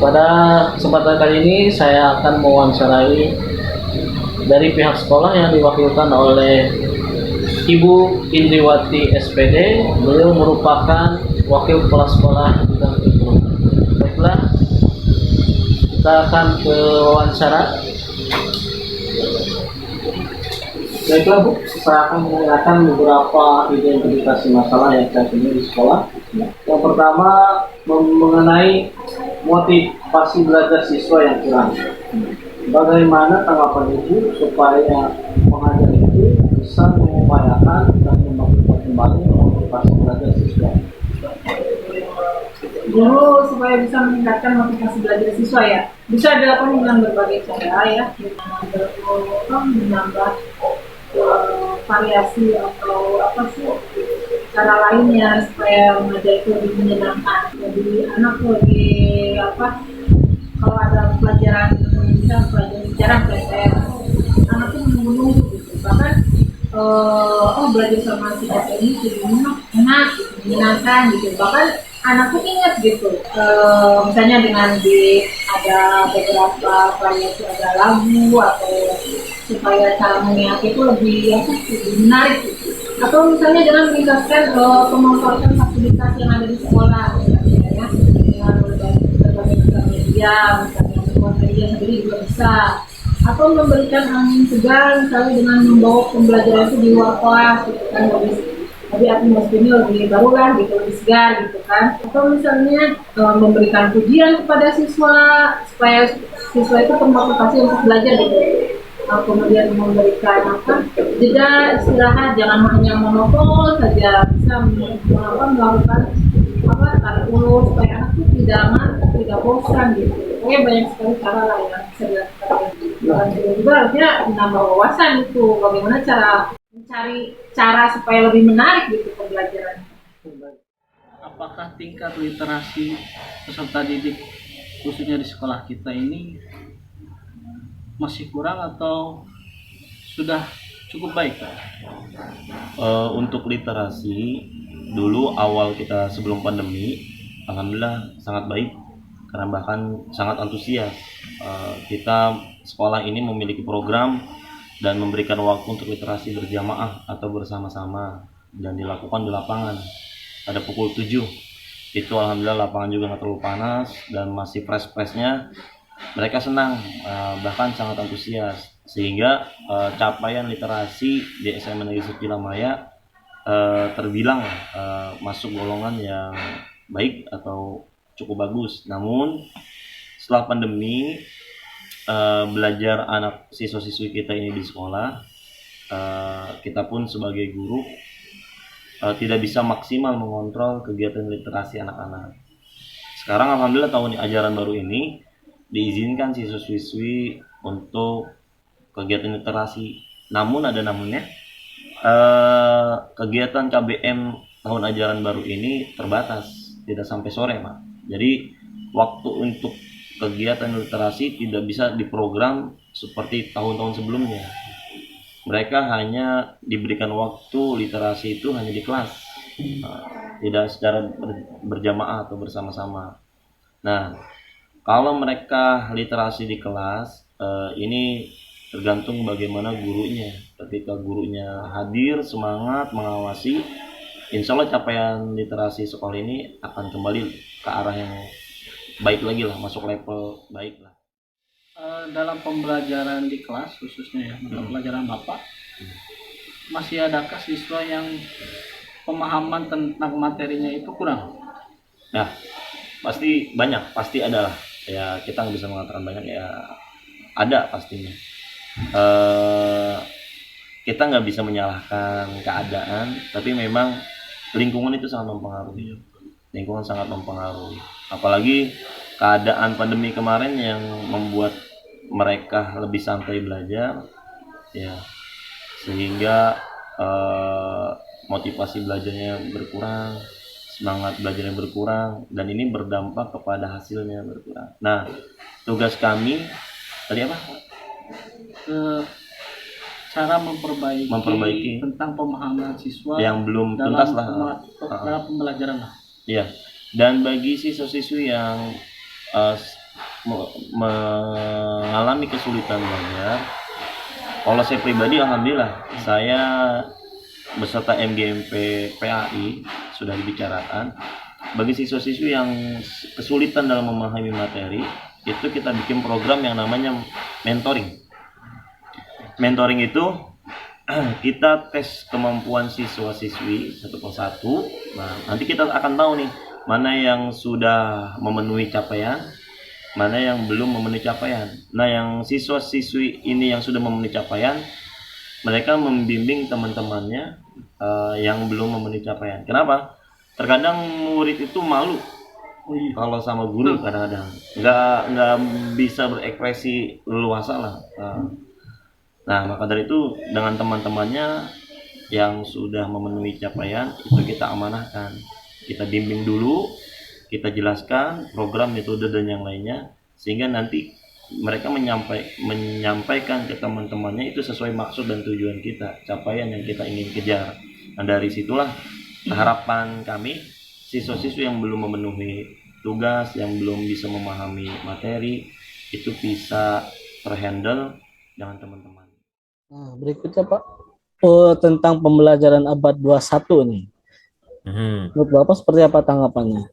pada kesempatan kali ini saya akan mewawancarai dari pihak sekolah yang diwakilkan oleh Ibu Indriwati SPD. Beliau merupakan wakil kepala sekolah bidang ekonomi. Baiklah, kita akan ke wawancara. Baiklah Bu, saya akan menanyakan beberapa identifikasi masalah yang saya temui di sekolah. Yang pertama mengenai motivasi belajar siswa yang kurang. Bagaimana tanggapan Ibu supaya pengajar itu bisa mengupayakan dan membangkitkan kembali motivasi belajar siswa? Guru supaya bisa meningkatkan motivasi belajar siswa ya, bisa dilakukan dengan berbagai cara ya, dengan menambah variasi atau apa sih cara lainnya supaya mengajar itu lebih menyenangkan. Jadi anak lebih kalau ada pelajaran sejarah kayak anak tuh menunggu gitu, bahkan belajar sama si ini jadi enak gitu, menyenangkan gitu, bahkan anak tuh ingat gitu, misalnya dengan ada beberapa variasi, ada lagu atau supaya cara mengingat itu lebih menarik gitu. Atau misalnya dengan meningkatkan pemanfaatan fasilitas yang ada di sekolah misalnya ya, dengan berbagai media, misalnya membuat media sendiri juga bisa, atau memberikan angin segar misalnya dengan membawa pembelajaran itu di luar kelas gitu kan, lebih atmosfernya lebih baru lah gitu, lebih segar gitu kan. Atau misalnya memberikan pujian kepada siswa supaya siswa itu termotivasi untuk belajar gitu. Kemudian memberikan jeda istirahat, jangan hanya monoton saja, bisa melakukan tarik ulur supaya anak itu tidak ngantuk, tidak bosan gitu. Pokoknya banyak sekali cara lah yang bisa dilakukan. Dan juga harusnya menambah wawasan itu, bagaimana cara mencari cara supaya lebih menarik gitu pembelajaran. Apakah tingkat literasi peserta didik khususnya di sekolah kita ini masih kurang atau sudah cukup baik, Pak? Untuk literasi dulu awal kita sebelum pandemi, alhamdulillah sangat baik karena bahkan sangat antusias. Kita sekolah ini memiliki program dan memberikan waktu untuk literasi berjamaah atau bersama-sama dan dilakukan di lapangan pada pukul 7. Itu alhamdulillah lapangan juga nggak terlalu panas dan masih fresh-freshnya. Mereka senang, bahkan sangat antusias, sehingga capaian literasi di SMA Negeri Sucilamaya terbilang masuk golongan yang baik atau cukup bagus. Namun setelah pandemi, belajar anak siswa-siswi kita ini di sekolah, kita pun sebagai guru tidak bisa maksimal mengontrol kegiatan literasi anak-anak. Sekarang alhamdulillah tahun ajaran baru ini diizinkan siswa-siswi untuk kegiatan literasi. Namun ada namunnya, kegiatan KBM tahun ajaran baru ini terbatas, tidak sampai sore, Pak. Jadi waktu untuk kegiatan literasi tidak bisa diprogram seperti tahun-tahun sebelumnya. Mereka hanya diberikan waktu literasi itu hanya di kelas, tidak secara berjamaah atau bersama-sama. Nah, kalau mereka literasi di kelas, ini tergantung bagaimana gurunya. Ketika gurunya hadir, semangat, mengawasi, insya Allah capaian literasi sekolah ini akan kembali ke arah yang baik lagi lah, masuk level baik lah. Dalam pembelajaran di kelas khususnya ya, mata pelajaran Bapak, masih adakah siswa yang pemahaman tentang materinya itu kurang? Nah, pasti banyak, pasti ada lah. Ya kita nggak bisa mengatakan banyak, ya ada pastinya. Kita nggak bisa menyalahkan keadaan, tapi memang lingkungan itu sangat mempengaruhi. Lingkungan sangat mempengaruhi. Apalagi keadaan pandemi kemarin yang membuat mereka lebih santai belajar, ya sehingga motivasi belajarnya berkurang, semangat belajarnya berkurang, dan ini berdampak kepada hasilnya berkurang. Nah, tugas kami tadi apa? Cara memperbaiki tentang pemahaman siswa yang belum tuntas lah dalam pembelajaran lah. Iya. Dan bagi siswa-siswi yang mengalami kesulitan belajar, kalau saya pribadi alhamdulillah saya beserta MGMP PAI sudah dibicarakan bagi siswa-siswi yang kesulitan dalam memahami materi itu kita bikin program yang namanya mentoring. Mentoring itu kita tes kemampuan siswa-siswi satu persatu. Nah, nanti kita akan tahu nih mana yang sudah memenuhi capaian, mana yang belum memenuhi capaian. Nah, yang siswa-siswi ini yang sudah memenuhi capaian, mereka membimbing teman-temannya yang belum memenuhi capaian. Kenapa? Terkadang murid itu malu kalau sama guru, kadang-kadang nggak bisa berekspresi leluasa lah. Nah, maka dari itu dengan teman-temannya yang sudah memenuhi capaian itu kita amanahkan, kita bimbing dulu, kita jelaskan program, metode dan yang lainnya, sehingga nanti mereka menyampaikan ke teman-temannya itu sesuai maksud dan tujuan kita, capaian yang kita ingin kejar. Nah, dari situlah harapan kami siswa-siswi yang belum memenuhi tugas, yang belum bisa memahami materi itu bisa terhandle dengan teman-teman. Nah, berikutnya Pak, tentang pembelajaran abad 21 nih. Menurut Bapak seperti apa tanggapannya?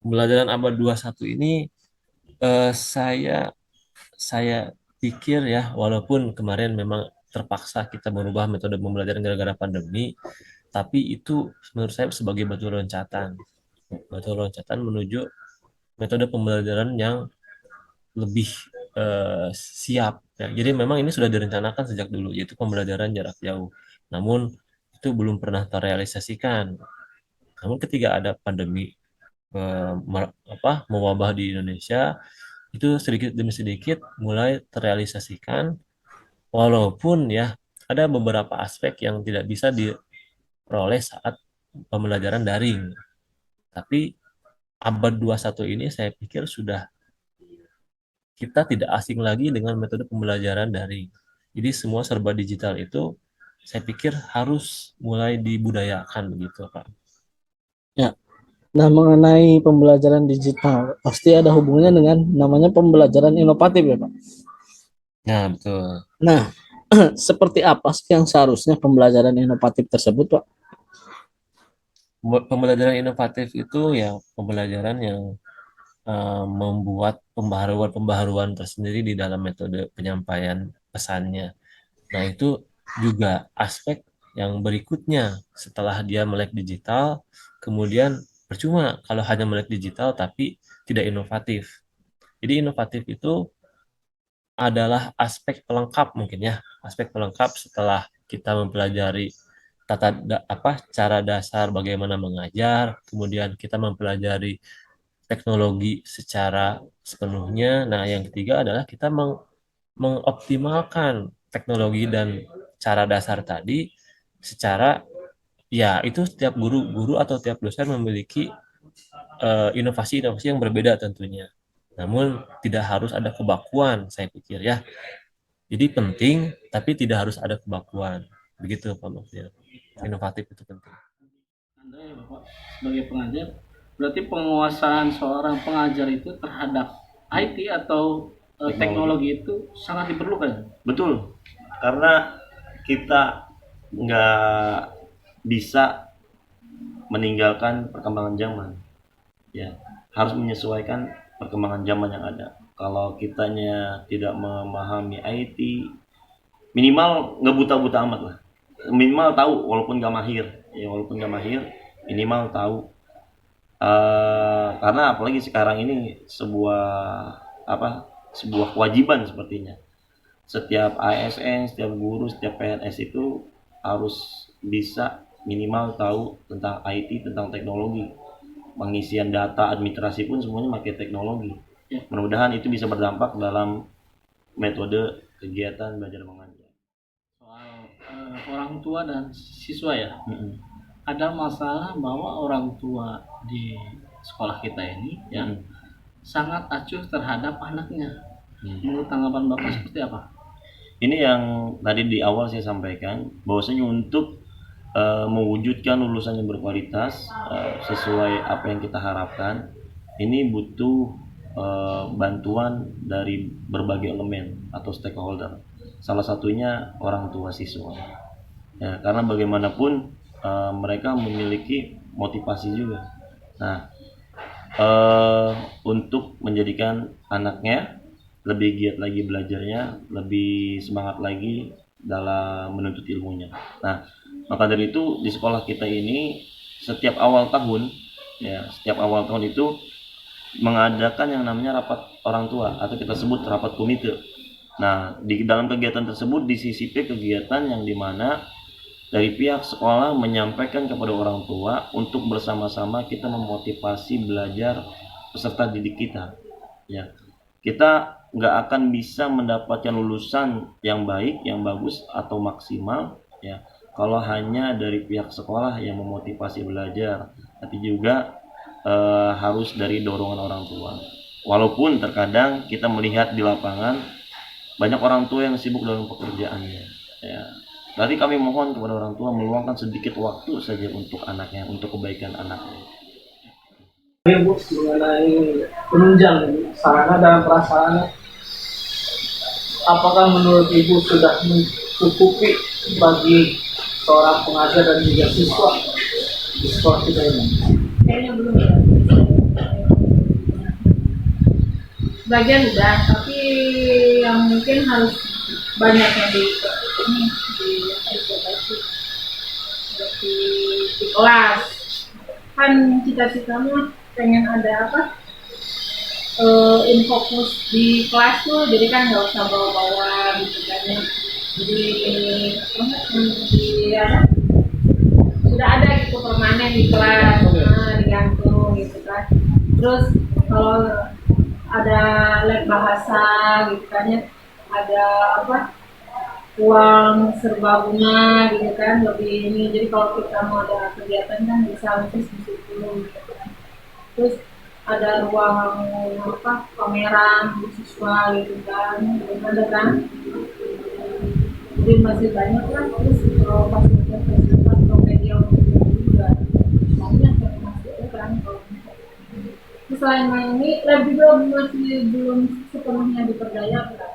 Pembelajaran abad 21 ini saya pikir ya, walaupun kemarin memang terpaksa kita merubah metode pembelajaran gara-gara pandemi, tapi itu menurut saya sebagai batu loncatan menuju metode pembelajaran yang lebih siap ya. Jadi memang ini sudah direncanakan sejak dulu, yaitu pembelajaran jarak jauh. Namun itu belum pernah terrealisasikan. Namun ketika ada pandemi mewabah di Indonesia, itu sedikit demi sedikit mulai terrealisasikan, walaupun ya ada beberapa aspek yang tidak bisa diperoleh saat pembelajaran daring. Tapi abad 21 ini saya pikir sudah kita tidak asing lagi dengan metode pembelajaran daring. Jadi semua serba digital itu saya pikir harus mulai dibudayakan begitu, Pak. Ya. Nah, mengenai pembelajaran digital, pasti ada hubungannya dengan namanya pembelajaran inovatif ya, Pak. Nah, betul. Nah, seperti apa sih yang seharusnya pembelajaran inovatif tersebut, Pak? Pembelajaran inovatif itu ya pembelajaran yang membuat pembaharuan-pembaharuan tersendiri di dalam metode penyampaian pesannya. Nah, itu juga aspek yang berikutnya setelah dia melek digital, kemudian percuma kalau hanya melek digital tapi tidak inovatif. Jadi inovatif itu adalah aspek pelengkap mungkin ya, aspek pelengkap setelah kita mempelajari cara dasar bagaimana mengajar, kemudian kita mempelajari teknologi secara sepenuhnya. Nah, yang ketiga adalah kita mengoptimalkan teknologi dan cara dasar tadi secara ya itu setiap guru atau tiap dosen memiliki inovasi-inovasi yang berbeda tentunya. Namun tidak harus ada kebakuan saya pikir ya. Jadi penting tapi tidak harus ada kebakuan. Begitu Pak Mufti. Inovatif itu penting. Anda ya Bapak sebagai pengajar, berarti penguasaan seorang pengajar itu terhadap IT atau teknologi itu sangat diperlukan. Betul, karena kita nggak bisa meninggalkan perkembangan zaman, ya harus menyesuaikan perkembangan zaman yang ada. Kalau kitanya tidak memahami IT, minimal nggak buta-buta amat lah, minimal tahu walaupun nggak mahir, minimal tahu. Karena apalagi sekarang ini sebuah kewajiban sepertinya. Setiap ASN, setiap guru, setiap PNS itu harus bisa minimal tahu tentang IT, tentang teknologi. Pengisian data, administrasi pun semuanya pakai teknologi. Mudah-mudahan itu bisa berdampak dalam metode kegiatan belajar mengajar. Soal orang tua dan siswa ya. Ada masalah bahwa orang tua di sekolah kita ini yang sangat acuh terhadap anaknya. Menurut tanggapan Bapak seperti apa? Ini yang tadi di awal saya sampaikan, bahwasanya untuk mewujudkan lulusan yang berkualitas sesuai apa yang kita harapkan, ini butuh bantuan dari berbagai elemen atau stakeholder. Salah satunya orang tua siswa. Ya, karena bagaimanapun mereka memiliki motivasi juga. Nah, untuk menjadikan anaknya lebih giat lagi belajarnya, lebih semangat lagi dalam menuntut ilmunya. Nah, maka dari itu di sekolah kita ini setiap awal tahun, ya setiap awal tahun itu mengadakan yang namanya rapat orang tua atau kita sebut rapat komite. Nah, di dalam kegiatan tersebut disisipi kegiatan yang dimana dari pihak sekolah menyampaikan kepada orang tua untuk bersama-sama kita memotivasi belajar peserta didik kita. Ya, kita nggak akan bisa mendapatkan lulusan yang baik, yang bagus atau maksimal, ya, kalau hanya dari pihak sekolah yang memotivasi belajar, tapi juga harus dari dorongan orang tua. Walaupun terkadang kita melihat di lapangan banyak orang tua yang sibuk dalam pekerjaannya, ya. Berarti kami mohon kepada orang tua meluangkan sedikit waktu saja untuk anaknya, untuk kebaikan anaknya. Ini Bu, mengenai penunjang sarana dan prasarana, apakah menurut Ibu sudah mencukupi bagi seorang pengajar dan juga siswa di sekolah kita ini? Kayaknya belum ya. Sebagian udah, tapi yang mungkin harus banyak yang diperbaiki di kelas. Kan cita-citanya pengen ada apa? Infokus di kelas tuh, jadi kan nggak usah bawa-bawa gitu kan ya. Jadi sudah ada gitu permanen di kelas, digantung gitu kan. Terus kalau ada lab bahasa gitu kan ya, ada apa, uang serbaguna gitu kan, lebih ini. Jadi kalau kita mau ada kegiatan kan bisa khusus di situ gitu kan. Terus ada ruang apa, pameran siswa gitu kan, ada kan. Jadi masih banyak lah. Terus kalau fasilitas atau media juga banyak yang masih ada kan. Selain ini lab juga masih belum sepenuhnya diperdayakan.